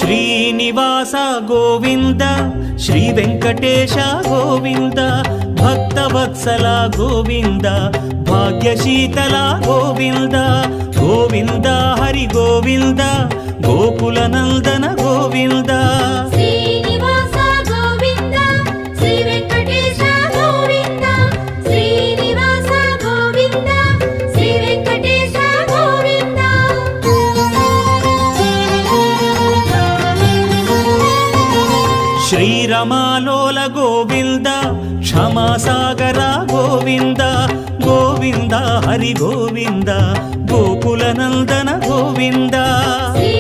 Srinivasa Govinda Shri Venkatesha Govinda Bhaktavatsala Govinda భాగ్యశీతల Govinda Govinda Hari Govinda Gokula Nandana Govinda Srinivasa Govinda Shri Venkatesha Govinda Srinivasa Govinda Shri Venkatesha Govinda శ్రీరమాలోల Govinda క్షమాసాగర Govinda Govinda Hari Govinda Gokula Nandana Govinda Shri